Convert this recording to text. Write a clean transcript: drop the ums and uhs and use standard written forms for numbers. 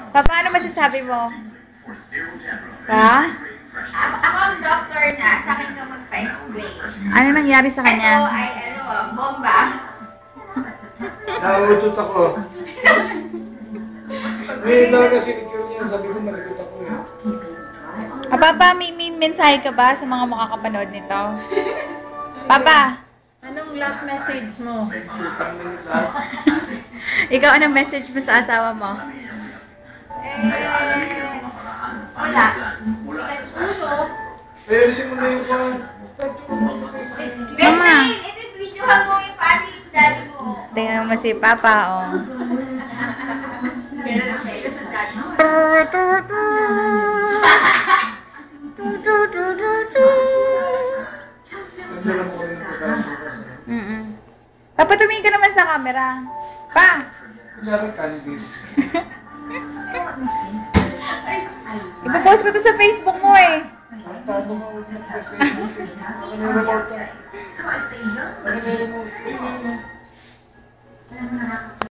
Paano masasabi mo? Ha? Ako ang doctor niya, sa akin ka magpa-explain. Ano nangyari sa Ito kanya? ay, bomba. Nauutot ako. Ngayon daw kasi niya, sabi ko malagot ako eh. Papa, may mensahe ka ba sa mga makakapanood nito? Papa, Anong last message mo? Utang na nila. ikaw anong message mo sa asawa mo? Wala. Because ulo. Ayusin mo na yung kwan. Mama. Ito videohan mo yung paano yung daddy mo. Tingnan mo si Papa, oh. Kailan ang pwede sa daddy mo? Nagdala ko rin ng pagkakas. Papa, tumingin ka naman sa camera. Pa! Kunyari candy. Ipopost ko to sa Facebook mo eh. Ang tago mo huwag na Facebook. Ano yung remote ka? Ano yung remote?